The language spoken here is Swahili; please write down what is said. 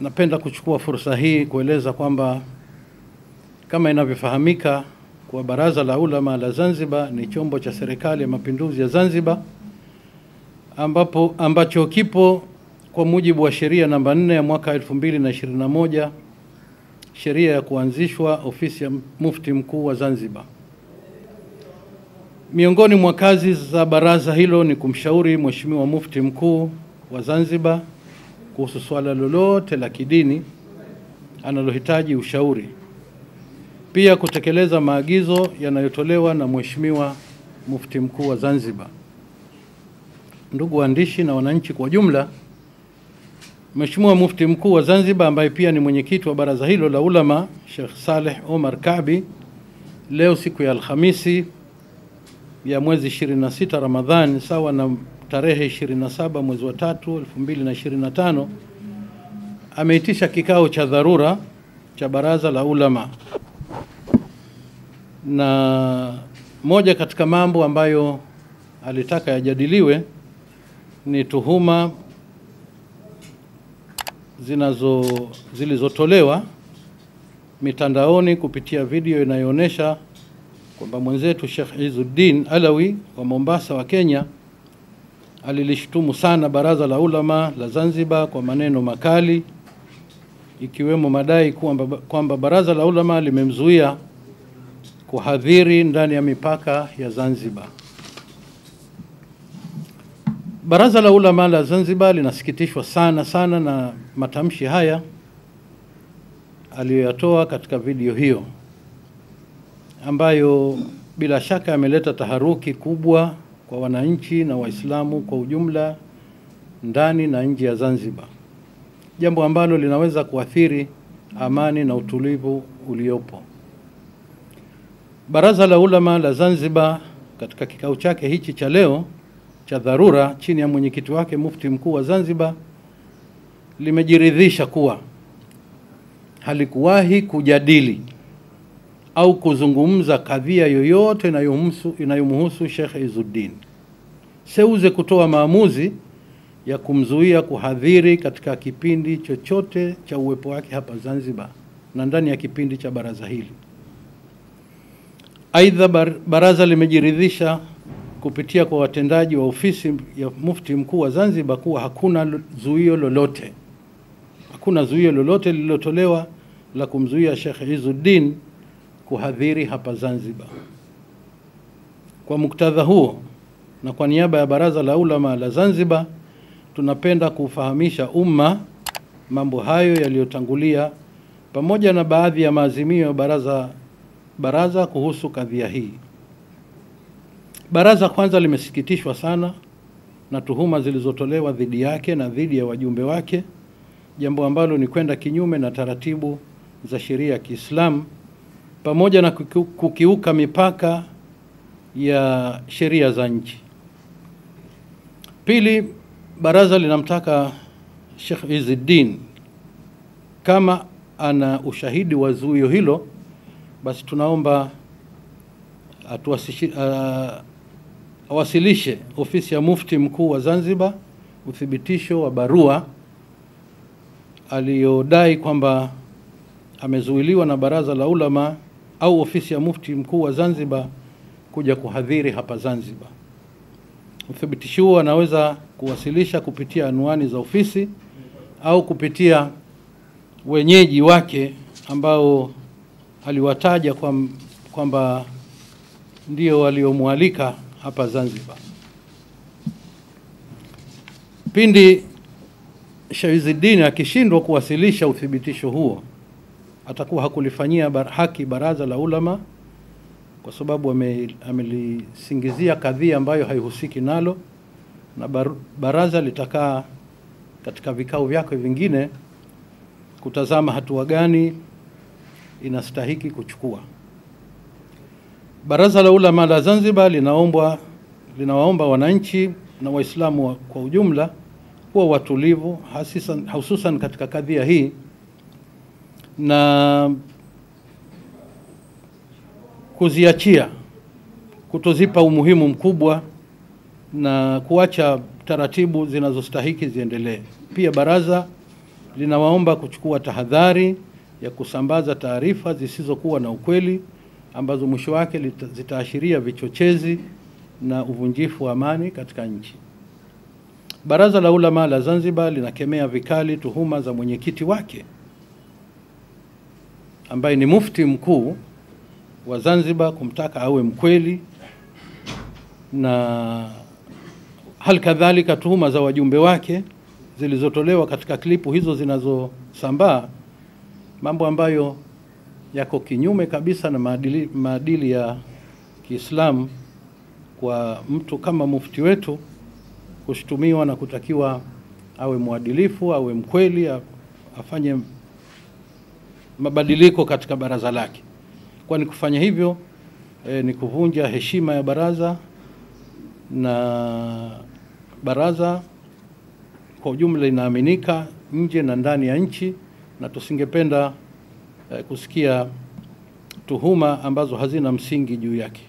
Napenda kuchukua fursa hii kueleza kwamba kama inavyofahamika kwa Baraza la Ulama la Zanzibar ni chombo cha Serikali ya Mapinduzi ya Zanzibar ambacho kipo kwa mujibu wa sheria namba 4 ya mwaka 2021, sheria ya kuanzishwa ofisi ya Mufti Mkuu wa Zanzibar. Miongoni mwa kazi za baraza hilo ni kumshauri Mheshimiwa Mufti Mkuu wa Zanzibar kuhusu swala lolote la kidini anallohitaji ushauri. Pia kutekeleza maagizo yanayotolewa na Mheshimiwa Mufti Mkuu wa Zanzibar. Ndugu waandishi na wananchi kwa jumla, Mheshimiwa Mufti Mkuu wa Zanzibar ambaye pia ni mwenyekiti wa baraza hilo la ulama, Sheikh Saleh Omar Kaabi, leo siku ya Alhamisi ya mwezi 26 Ramadhani sawa na tarehe 27 mwezi wa 3 2025, ameitisha kikao cha dharura cha baraza la ulama, na moja katika mambo ambayo alitaka yajadiliwe ni tuhuma zilizotolewa mitandaoni kupitia video inayoonyesha kwamba mwenzetu Sheikh Izzuddin Alawi wa Mombasa wa Kenya alilishtumu sana baraza la ulama la Zanzibar kwa maneno makali, ikiwemo madai kwamba baraza la ulama limemzuia kuhadhiri ndani ya mipaka ya Zanzibar. Baraza la ulama la Zanzibar linasikitishwa sana na matamshi haya aliyoyatoa katika video hiyo, ambayo bila shaka yameleta taharuki kubwa kwa wananchi na Waislamu kwa ujumla ndani na nje ya Zanzibar, jambo ambalo linaweza kuathiri amani na utulivu uliopo. Baraza la ulama la Zanzibar katika kikao chake hichi cha leo cha dharura chini ya mwenyekiti wake Mufti Mkuu wa Zanzibar limejiridhisha kuwa halikuwahi kujadili au kuzungumza kadhia yoyote inayomhusu Sheikh Izzuddin seuze kutoa maamuzi ya kumzuia kuhadhiri katika kipindi chochote cha uwepo wake hapa Zanzibar na ndani ya kipindi cha baraza hili. Aidha, baraza limejiridhisha kupitia kwa watendaji wa ofisi ya Mufti Mkuu wa Zanzibar kuwa hakuna zuio lolote lililotolewa la kumzuia Sheikh Izzuddin kuhadhiri hapa Zanzibar. Kwa muktadha huo na kwa niaba ya baraza la ulama la Zanzibar, tunapenda kufahamisha umma mambo hayo yaliyotangulia pamoja na baadhi ya maazimio ya baraza kuhusu kadhia hii. Baraza kwanza limesikitishwa sana na tuhuma zilizotolewa dhidi yake na dhidi ya wajumbe wake, jambo ambalo ni kwenda kinyume na taratibu za sheria ya Kiislamu pamoja na kukiuka mipaka ya sheria za nchi. Pili, baraza linamtaka Sheikh Izzuddin, kama ana ushahidi wa zuio hilo, basi tunaomba awasilishe ofisi ya Mufti Mkuu wa Zanzibar uthibitisho wa barua aliyodai kwamba amezuiliwa na baraza la ulama au ofisi ya Mufti Mkuu wa Zanzibar kuja kuhadhiri hapa Zanzibar. Uthibitisho huo anaweza kuwasilisha kupitia anwani za ofisi au kupitia wenyeji wake ambao aliwataja kwamba ndio waliomwalika hapa Zanzibar. Pindi Sheikh Izzuddin akishindwa kuwasilisha uthibitisho huo, atakuwa hakulifanyia haki baraza la ulama, kwa sababu amelisingizia kadhia ambayo haihusiki nalo, na baraza litakaa katika vikao vyake vingine kutazama hatua gani inastahiki kuchukua. Baraza la ulama la Zanzibar linawaomba wananchi na Waislamu kwa ujumla kuwa watulivu, hususan katika kadhia hii, na kuziachia, kutozipa umuhimu mkubwa na kuacha taratibu zinazostahiki ziendelee. Pia baraza linawaomba kuchukua tahadhari ya kusambaza taarifa zisizokuwa na ukweli ambazo mwisho wake zitaashiria vichochezi na uvunjifu wa amani katika nchi. Baraza la Ulama la Zanzibar linakemea vikali tuhuma za mwenyekiti wake ambaye ni mufti mkuu wa Zanzibar kumtaka awe mkweli, na hali kadhalika tuhuma za wajumbe wake zilizotolewa katika klipu hizo zinazosambaa, mambo ambayo yako kinyume kabisa na maadili ya Kiislamu kwa mtu kama mufti wetu kushtumiwa na kutakiwa awe mwadilifu, awe mkweli, afanye mabadiliko katika baraza lake. Kwani kufanya hivyo ni kuvunja heshima ya baraza, na baraza kwa ujumla inaaminika nje na ndani ya nchi, na tusingependa kusikia tuhuma ambazo hazina msingi juu yake.